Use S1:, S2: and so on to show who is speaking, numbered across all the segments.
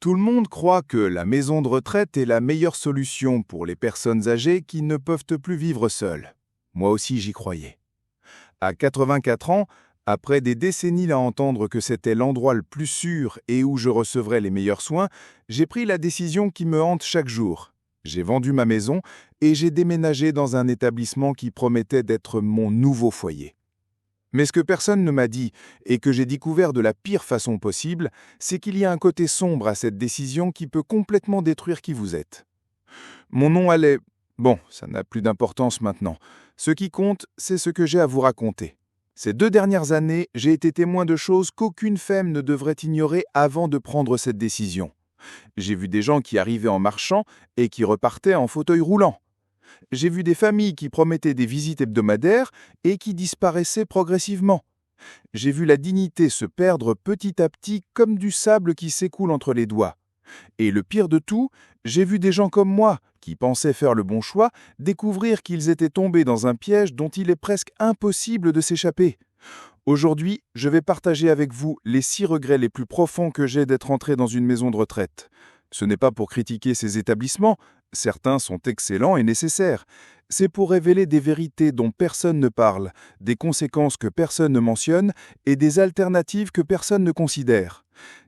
S1: Tout le monde croit que la maison de retraite est la meilleure solution pour les personnes âgées qui ne peuvent plus vivre seules. Moi aussi j'y croyais. À 84 ans, après des décennies à entendre que c'était l'endroit le plus sûr et où je recevrais les meilleurs soins, j'ai pris la décision qui me hante chaque jour. J'ai vendu ma maison et j'ai déménagé dans un établissement qui promettait d'être mon nouveau foyer. Mais ce que personne ne m'a dit, et que j'ai découvert de la pire façon possible, c'est qu'il y a un côté sombre à cette décision qui peut complètement détruire qui vous êtes. Mon nom allait... Bon, ça n'a plus d'importance maintenant. Ce qui compte, c'est ce que j'ai à vous raconter. Ces 2 dernières années, j'ai été témoin de choses qu'aucune femme ne devrait ignorer avant de prendre cette décision. J'ai vu des gens qui arrivaient en marchant et qui repartaient en fauteuil roulant. J'ai vu des familles qui promettaient des visites hebdomadaires et qui disparaissaient progressivement. J'ai vu la dignité se perdre petit à petit comme du sable qui s'écoule entre les doigts. Et le pire de tout, j'ai vu des gens comme moi, qui pensaient faire le bon choix, découvrir qu'ils étaient tombés dans un piège dont il est presque impossible de s'échapper. Aujourd'hui, je vais partager avec vous les 6 regrets les plus profonds que j'ai d'être entré dans une maison de retraite. Ce n'est pas pour critiquer ces établissements, certains sont excellents et nécessaires. C'est pour révéler des vérités dont personne ne parle, des conséquences que personne ne mentionne et des alternatives que personne ne considère.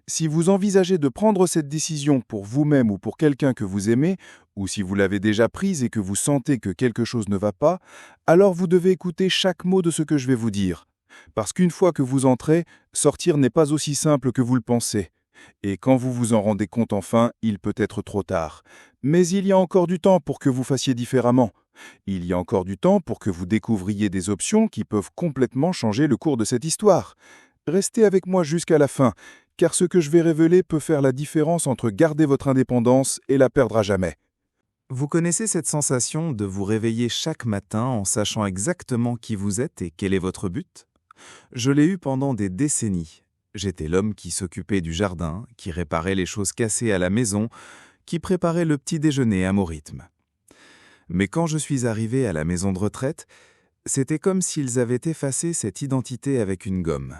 S1: Si vous envisagez de prendre cette décision pour vous-même ou pour quelqu'un que vous aimez, ou si vous l'avez déjà prise et que vous sentez que quelque chose ne va pas, alors vous devez écouter chaque mot de ce que je vais vous dire. Parce qu'une fois que vous entrez, sortir n'est pas aussi simple que vous le pensez. Et quand vous vous en rendez compte enfin, il peut être trop tard. Mais il y a encore du temps pour que vous fassiez différemment. Il y a encore du temps pour que vous découvriez des options qui peuvent complètement changer le cours de cette histoire. Restez avec moi jusqu'à la fin, car ce que je vais révéler peut faire la différence entre garder votre indépendance et la perdre à jamais.
S2: Vous connaissez cette sensation de vous réveiller chaque matin en sachant exactement qui vous êtes et quel est votre but ? Je l'ai eu pendant des décennies. J'étais l'homme qui s'occupait du jardin, qui réparait les choses cassées à la maison, qui préparait le petit déjeuner à mon rythme. Mais quand je suis arrivé à la maison de retraite, c'était comme s'ils avaient effacé cette identité avec une gomme.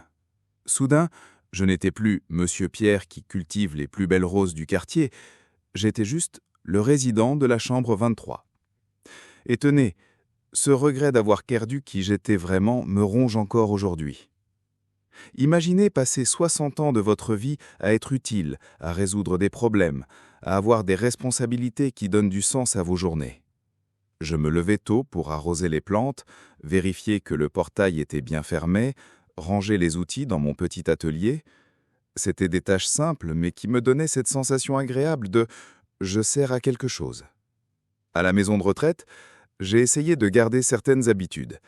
S2: Soudain, je n'étais plus Monsieur Pierre qui cultive les plus belles roses du quartier, j'étais juste le résident de la chambre 23. Et tenez, ce regret d'avoir perdu qui j'étais vraiment me ronge encore aujourd'hui. Imaginez passer 60 ans de votre vie à être utile, à résoudre des problèmes, à avoir des responsabilités qui donnent du sens à vos journées. Je me levais tôt pour arroser les plantes, vérifier que le portail était bien fermé, ranger les outils dans mon petit atelier. C'étaient des tâches simples, mais qui me donnaient cette sensation agréable de « je sers à quelque chose ». À la maison de retraite, j'ai essayé de garder certaines habitudes.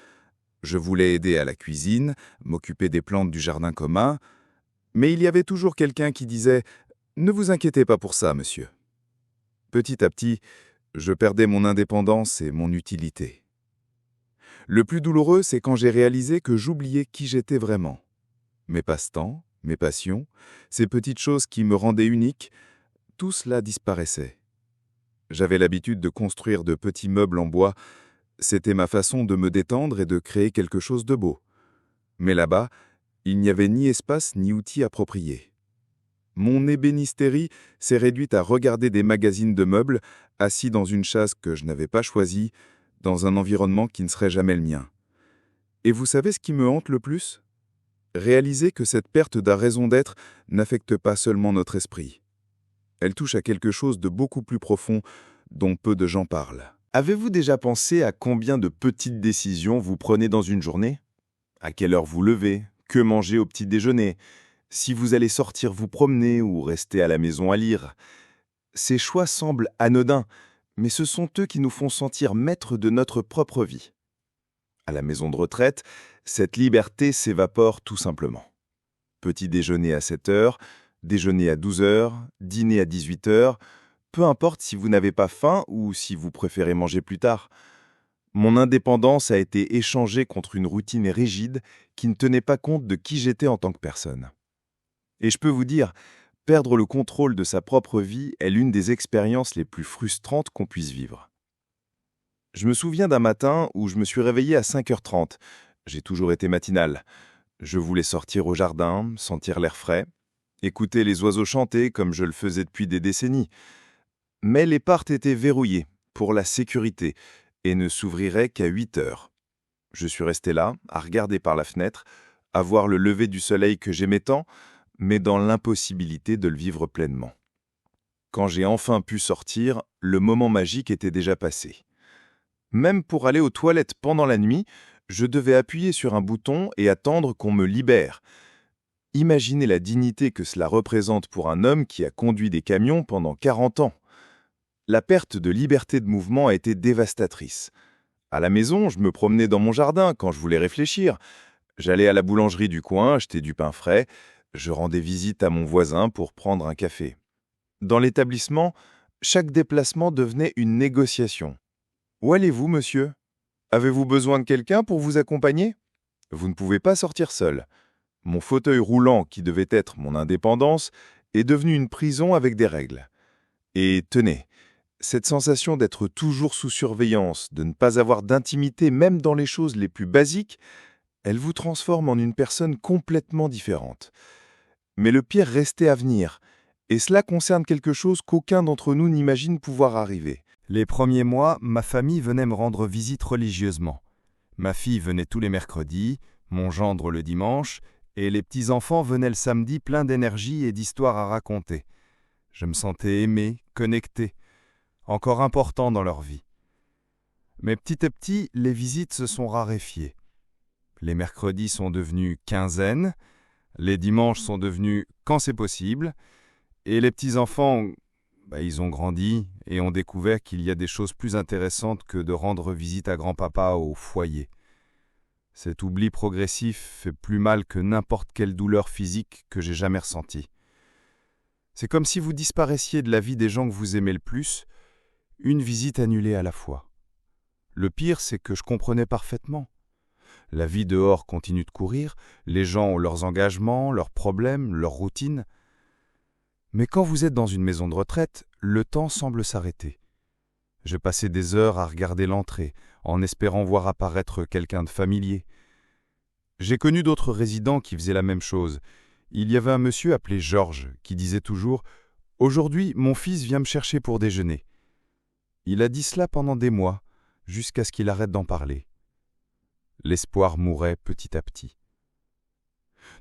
S2: Je voulais aider à la cuisine, m'occuper des plantes du jardin commun, mais il y avait toujours quelqu'un qui disait « Ne vous inquiétez pas pour ça, monsieur ». Petit à petit, je perdais mon indépendance et mon utilité. Le plus douloureux, c'est quand j'ai réalisé que j'oubliais qui j'étais vraiment. Mes passe-temps, mes passions, ces petites choses qui me rendaient unique, tout cela disparaissait. J'avais l'habitude de construire de petits meubles en bois. C'était ma façon de me détendre et de créer quelque chose de beau. Mais là-bas, il n'y avait ni espace ni outils appropriés. Mon ébénisterie s'est réduite à regarder des magazines de meubles, assis dans une chaise que je n'avais pas choisie, dans un environnement qui ne serait jamais le mien. Et vous savez ce qui me hante le plus ? Réaliser que cette perte de raison d'être n'affecte pas seulement notre esprit. Elle touche à quelque chose de beaucoup plus profond dont peu de gens parlent.
S3: Avez-vous déjà pensé à combien de petites décisions vous prenez dans une journée ? À quelle heure vous levez ? Que manger au petit déjeuner ? Si vous allez sortir vous promener ou rester à la maison à lire ? Ces choix semblent anodins, mais ce sont eux qui nous font sentir maîtres de notre propre vie. À la maison de retraite, cette liberté s'évapore tout simplement. Petit déjeuner à 7 heures, déjeuner à 12 heures, dîner à 18 heures, peu importe si vous n'avez pas faim ou si vous préférez manger plus tard. Mon indépendance a été échangée contre une routine rigide qui ne tenait pas compte de qui j'étais en tant que personne. Et je peux vous dire, perdre le contrôle de sa propre vie est l'une des expériences les plus frustrantes qu'on puisse vivre. Je me souviens d'un matin où je me suis réveillé à 5h30. J'ai toujours été matinal. Je voulais sortir au jardin, sentir l'air frais. écouter les oiseaux chanter comme je le faisais depuis des décennies. Mais les portes étaient verrouillées pour la sécurité et ne s'ouvriraient qu'à 8 heures. Je suis resté là, à regarder par la fenêtre, à voir le lever du soleil que j'aimais tant, mais dans l'impossibilité de le vivre pleinement. Quand j'ai enfin pu sortir, le moment magique était déjà passé. Même pour aller aux toilettes pendant la nuit, je devais appuyer sur un bouton et attendre qu'on me libère. Imaginez la dignité que cela représente pour un homme qui a conduit des camions pendant 40 ans. La perte de liberté de mouvement a été dévastatrice. À la maison, je me promenais dans mon jardin quand je voulais réfléchir. J'allais à la boulangerie du coin acheter du pain frais. Je rendais visite à mon voisin pour prendre un café. Dans l'établissement, chaque déplacement devenait une négociation. « Où allez-vous, monsieur ? Avez-vous besoin de quelqu'un pour vous accompagner ? Vous ne pouvez pas sortir seul. » Mon fauteuil roulant, qui devait être mon indépendance, est devenu une prison avec des règles. Et tenez, cette sensation d'être toujours sous surveillance, de ne pas avoir d'intimité même dans les choses les plus basiques, elle vous transforme en une personne complètement différente. Mais le pire restait à venir, et cela concerne quelque chose qu'aucun d'entre nous n'imagine pouvoir arriver.
S2: Les premiers mois, ma famille venait me rendre visite religieusement. Ma fille venait tous les mercredis, mon gendre le dimanche, et les petits-enfants venaient le samedi pleins d'énergie et d'histoires à raconter. Je me sentais aimé, connecté, encore important dans leur vie. Mais petit à petit, les visites se sont raréfiées. Les mercredis sont devenus quinzaines, les dimanches sont devenus quand c'est possible, et les petits-enfants, ils ont grandi et ont découvert qu'il y a des choses plus intéressantes que de rendre visite à grand-papa au foyer. Cet oubli progressif fait plus mal que n'importe quelle douleur physique que j'ai jamais ressentie. C'est comme si vous disparaissiez de la vie des gens que vous aimez le plus, une visite annulée à la fois. Le pire, c'est que je comprenais parfaitement. La vie dehors continue de courir, les gens ont leurs engagements, leurs problèmes, leurs routines. Mais quand vous êtes dans une maison de retraite, le temps semble s'arrêter. Je passais des heures à regarder l'entrée, en espérant voir apparaître quelqu'un de familier. J'ai connu d'autres résidents qui faisaient la même chose. Il y avait un monsieur appelé Georges qui disait toujours « Aujourd'hui, mon fils vient me chercher pour déjeuner ». Il a dit cela pendant des mois, jusqu'à ce qu'il arrête d'en parler. L'espoir mourait petit à petit.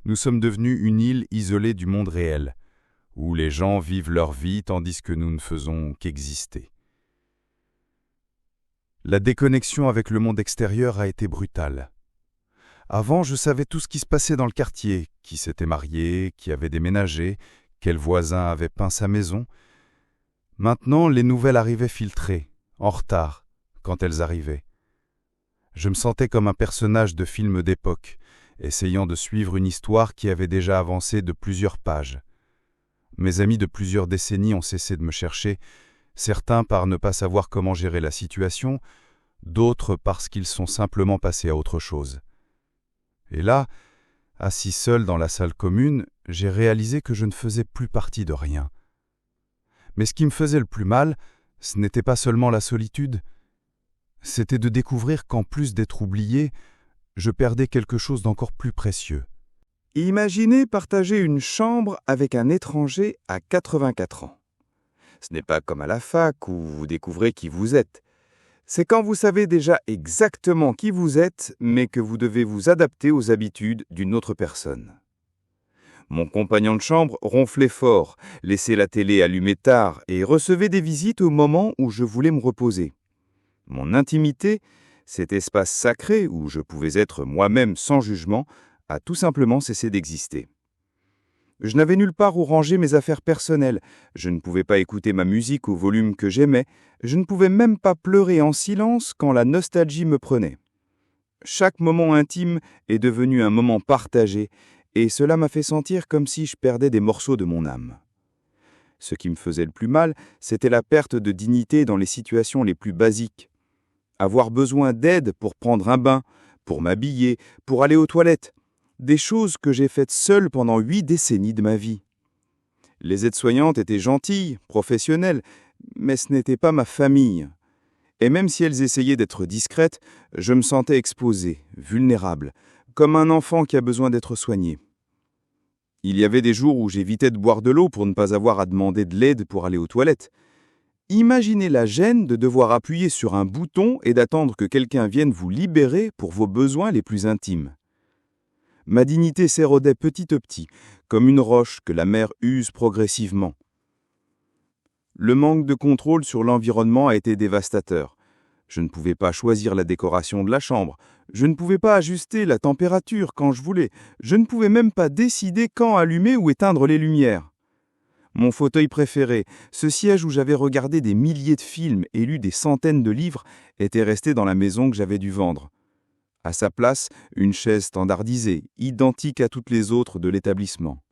S2: Nous sommes devenus une île isolée du monde réel, où les gens vivent leur vie tandis que nous ne faisons qu'exister. La déconnexion avec le monde extérieur a été brutale. Avant, je savais tout ce qui se passait dans le quartier, qui s'était marié, qui avait déménagé, quel voisin avait peint sa maison. Maintenant, les nouvelles arrivaient filtrées, en retard, quand elles arrivaient. Je me sentais comme un personnage de film d'époque, essayant de suivre une histoire qui avait déjà avancé de plusieurs pages. Mes amis de plusieurs décennies ont cessé de me chercher, certains par ne pas savoir comment gérer la situation, d'autres parce qu'ils sont simplement passés à autre chose. Et là, assis seul dans la salle commune, j'ai réalisé que je ne faisais plus partie de rien. Mais ce qui me faisait le plus mal, ce n'était pas seulement la solitude, c'était de découvrir qu'en plus d'être oublié, je perdais quelque chose d'encore plus précieux.
S4: Imaginez partager une chambre avec un étranger à 84 ans. Ce n'est pas comme à la fac où vous découvrez qui vous êtes. C'est quand vous savez déjà exactement qui vous êtes, mais que vous devez vous adapter aux habitudes d'une autre personne. Mon compagnon de chambre ronflait fort, laissait la télé allumée tard et recevait des visites au moment où je voulais me reposer. Mon intimité, cet espace sacré où je pouvais être moi-même sans jugement, a tout simplement cessé d'exister. Je n'avais nulle part où ranger mes affaires personnelles, je ne pouvais pas écouter ma musique au volume que j'aimais, je ne pouvais même pas pleurer en silence quand la nostalgie me prenait. Chaque moment intime est devenu un moment partagé, et cela m'a fait sentir comme si je perdais des morceaux de mon âme. Ce qui me faisait le plus mal, c'était la perte de dignité dans les situations les plus basiques. Avoir besoin d'aide pour prendre un bain, pour m'habiller, pour aller aux toilettes. Des choses que j'ai faites seule pendant 8 décennies de ma vie. Les aides-soignantes étaient gentilles, professionnelles, mais ce n'était pas ma famille. Et même si elles essayaient d'être discrètes, je me sentais exposé, vulnérable, comme un enfant qui a besoin d'être soigné. Il y avait des jours où j'évitais de boire de l'eau pour ne pas avoir à demander de l'aide pour aller aux toilettes. Imaginez la gêne de devoir appuyer sur un bouton et d'attendre que quelqu'un vienne vous libérer pour vos besoins les plus intimes. Ma dignité s'érodait petit à petit, comme une roche que la mer use progressivement. Le manque de contrôle sur l'environnement a été dévastateur. Je ne pouvais pas choisir la décoration de la chambre, je ne pouvais pas ajuster la température quand je voulais, je ne pouvais même pas décider quand allumer ou éteindre les lumières. Mon fauteuil préféré, ce siège où j'avais regardé des milliers de films et lu des centaines de livres, était resté dans la maison que j'avais dû vendre. À sa place, une chaise standardisée, identique à toutes les autres de l'établissement.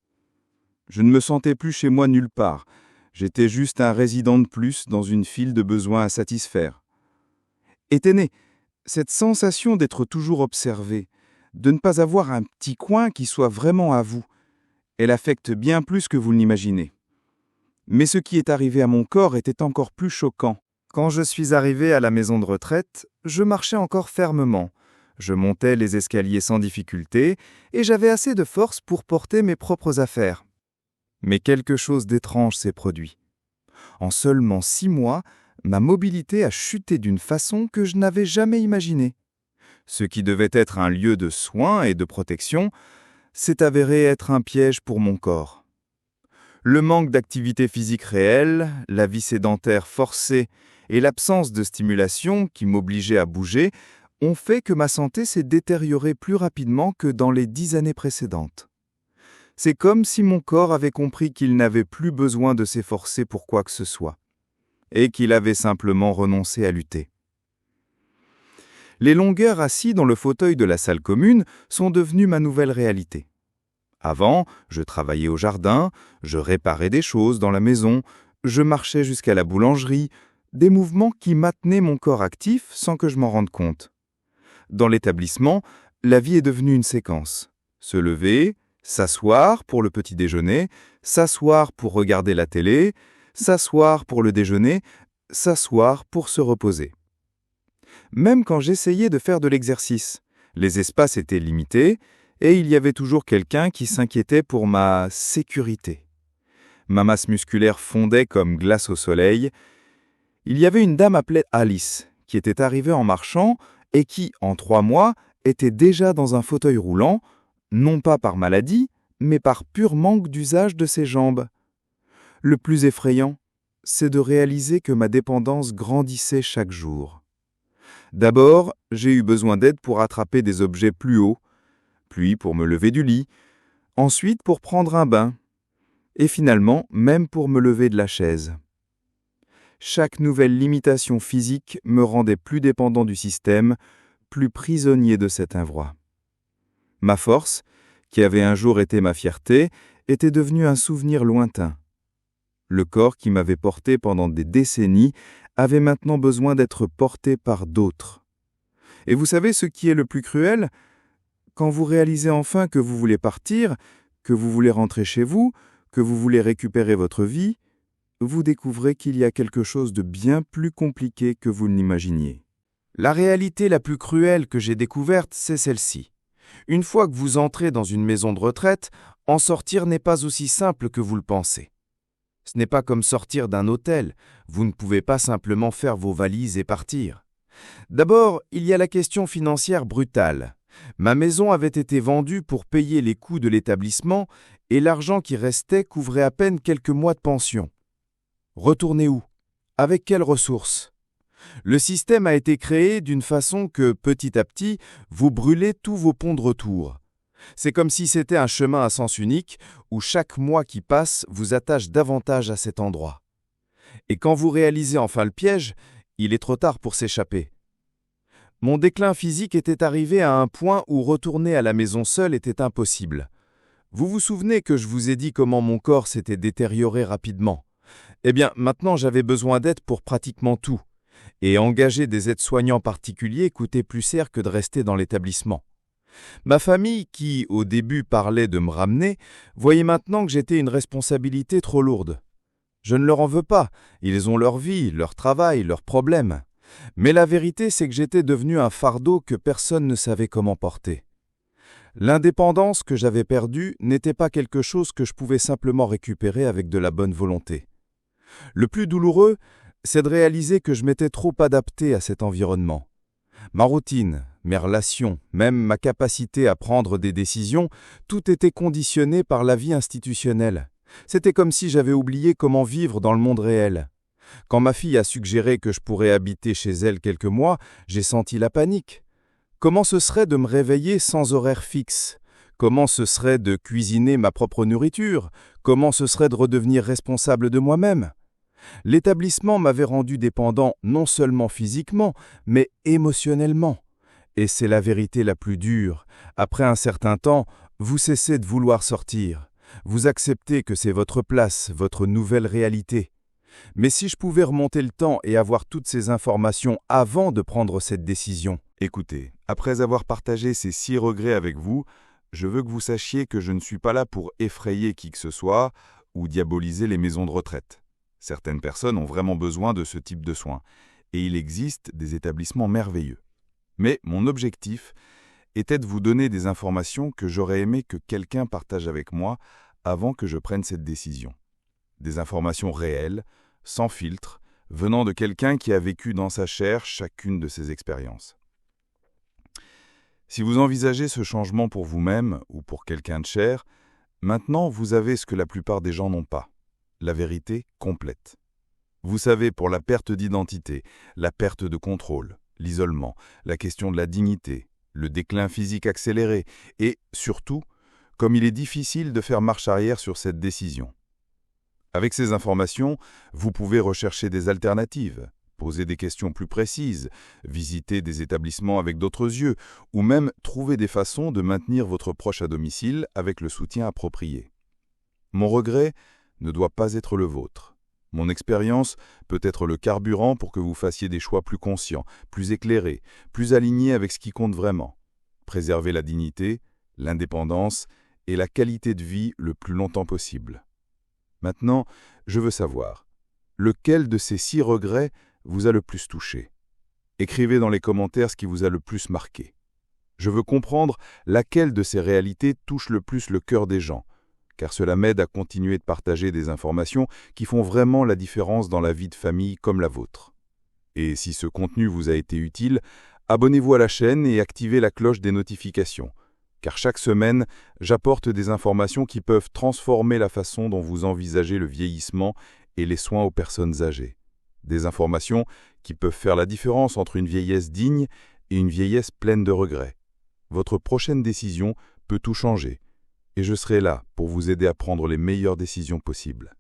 S4: Je ne me sentais plus chez moi nulle part. J'étais juste un résident de plus dans une file de besoins à satisfaire. Était née cette sensation d'être toujours observé, de ne pas avoir un petit coin qui soit vraiment à vous. Elle affecte bien plus que vous ne l'imaginez. Mais ce qui est arrivé à mon corps était encore plus choquant.
S2: Quand je suis arrivé à la maison de retraite, je marchais encore fermement. Je montais les escaliers sans difficulté et j'avais assez de force pour porter mes propres affaires. Mais quelque chose d'étrange s'est produit. En seulement 6 mois, ma mobilité a chuté d'une façon que je n'avais jamais imaginée. Ce qui devait être un lieu de soins et de protection s'est avéré être un piège pour mon corps. Le manque d'activité physique réelle, la vie sédentaire forcée et l'absence de stimulation qui m'obligeait à bouger ont fait que ma santé s'est détériorée plus rapidement que dans les 10 années précédentes. C'est comme si mon corps avait compris qu'il n'avait plus besoin de s'efforcer pour quoi que ce soit, et qu'il avait simplement renoncé à lutter. Les longueurs assis dans le fauteuil de la salle commune sont devenues ma nouvelle réalité. Avant, je travaillais au jardin, je réparais des choses dans la maison, je marchais jusqu'à la boulangerie, des mouvements qui maintenaient mon corps actif sans que je m'en rende compte. Dans l'établissement, la vie est devenue une séquence. Se lever, s'asseoir pour le petit déjeuner, s'asseoir pour regarder la télé, s'asseoir pour le déjeuner, s'asseoir pour se reposer. Même quand j'essayais de faire de l'exercice, les espaces étaient limités et il y avait toujours quelqu'un qui s'inquiétait pour ma sécurité. Ma masse musculaire fondait comme glace au soleil. Il y avait une dame appelée Alice qui était arrivée en marchant et qui, en 3 mois, était déjà dans un fauteuil roulant, non pas par maladie, mais par pur manque d'usage de ses jambes. Le plus effrayant, c'est de réaliser que ma dépendance grandissait chaque jour. D'abord, j'ai eu besoin d'aide pour attraper des objets plus hauts, puis pour me lever du lit, ensuite pour prendre un bain, et finalement même pour me lever de la chaise. Chaque nouvelle limitation physique me rendait plus dépendant du système, plus prisonnier de cet envoi. Ma force, qui avait un jour été ma fierté, était devenue un souvenir lointain. Le corps qui m'avait porté pendant des décennies avait maintenant besoin d'être porté par d'autres. Et vous savez ce qui est le plus cruel ? Quand vous réalisez enfin que vous voulez partir, que vous voulez rentrer chez vous, que vous voulez récupérer votre vie, vous découvrez qu'il y a quelque chose de bien plus compliqué que vous ne l'imaginiez. La réalité la plus cruelle que j'ai découverte, c'est celle-ci. Une fois que vous entrez dans une maison de retraite, en sortir n'est pas aussi simple que vous le pensez. Ce n'est pas comme sortir d'un hôtel, vous ne pouvez pas simplement faire vos valises et partir. D'abord, il y a la question financière brutale. Ma maison avait été vendue pour payer les coûts de l'établissement et l'argent qui restait couvrait à peine quelques mois de pension. Retourner où ? Avec quelles ressources ? Le système a été créé d'une façon que, petit à petit, vous brûlez tous vos ponts de retour. C'est comme si c'était un chemin à sens unique où chaque mois qui passe vous attache davantage à cet endroit. Et quand vous réalisez enfin le piège, il est trop tard pour s'échapper. Mon déclin physique était arrivé à un point où retourner à la maison seul était impossible. Vous vous souvenez que je vous ai dit comment mon corps s'était détérioré rapidement ? Eh bien, maintenant j'avais besoin d'aide pour pratiquement tout. Et engager des aides-soignants particuliers coûtait plus cher que de rester dans l'établissement. Ma famille, qui au début parlait de me ramener, voyait maintenant que j'étais une responsabilité trop lourde. Je ne leur en veux pas, ils ont leur vie, leur travail, leurs problèmes. Mais la vérité, c'est que j'étais devenu un fardeau que personne ne savait comment porter.
S1: L'indépendance que j'avais perdue n'était pas quelque chose que je pouvais simplement récupérer avec de la bonne volonté. Le plus douloureux, c'est de réaliser que je m'étais trop adapté à cet environnement. Ma routine, mes relations, même ma capacité à prendre des décisions, tout était conditionné par la vie institutionnelle. C'était comme si j'avais oublié comment vivre dans le monde réel. Quand ma fille a suggéré que je pourrais habiter chez elle quelques mois, j'ai senti la panique. Comment ce serait de me réveiller sans horaire fixe? Comment ce serait de cuisiner ma propre nourriture? Comment ce serait de redevenir responsable de moi-même? L'établissement m'avait rendu dépendant non seulement physiquement, mais émotionnellement. Et c'est la vérité la plus dure. Après un certain temps, vous cessez de vouloir sortir. Vous acceptez que c'est votre place, votre nouvelle réalité. Mais si je pouvais remonter le temps et avoir toutes ces informations avant de prendre cette décision.
S3: Écoutez, après avoir partagé ces 6 regrets avec vous, je veux que vous sachiez que je ne suis pas là pour effrayer qui que ce soit ou diaboliser les maisons de retraite. Certaines personnes ont vraiment besoin de ce type de soins, et il existe des établissements merveilleux. Mais mon objectif était de vous donner des informations que j'aurais aimé que quelqu'un partage avec moi avant que je prenne cette décision. Des informations réelles, sans filtre, venant de quelqu'un qui a vécu dans sa chair chacune de ces expériences. Si vous envisagez ce changement pour vous-même ou pour quelqu'un de cher, maintenant vous avez ce que la plupart des gens n'ont pas, la vérité complète. Vous savez pour la perte d'identité, la perte de contrôle, l'isolement, la question de la dignité, le déclin physique accéléré et, surtout, comme il est difficile de faire marche arrière sur cette décision. Avec ces informations, vous pouvez rechercher des alternatives, poser des questions plus précises, visiter des établissements avec d'autres yeux, ou même trouver des façons de maintenir votre proche à domicile avec le soutien approprié. Mon regret ne doit pas être le vôtre. Mon expérience peut être le carburant pour que vous fassiez des choix plus conscients, plus éclairés, plus alignés avec ce qui compte vraiment. Préserver la dignité, l'indépendance et la qualité de vie le plus longtemps possible. Maintenant, je veux savoir, lequel de ces 6 regrets vous a le plus touché? Écrivez dans les commentaires ce qui vous a le plus marqué. Je veux comprendre laquelle de ces réalités touche le plus le cœur des gens, car cela m'aide à continuer de partager des informations qui font vraiment la différence dans la vie de famille comme la vôtre. Et si ce contenu vous a été utile, abonnez-vous à la chaîne et activez la cloche des notifications, car chaque semaine, j'apporte des informations qui peuvent transformer la façon dont vous envisagez le vieillissement et les soins aux personnes âgées. Des informations qui peuvent faire la différence entre une vieillesse digne et une vieillesse pleine de regrets. Votre prochaine décision peut tout changer, et je serai là pour vous aider à prendre les meilleures décisions possibles.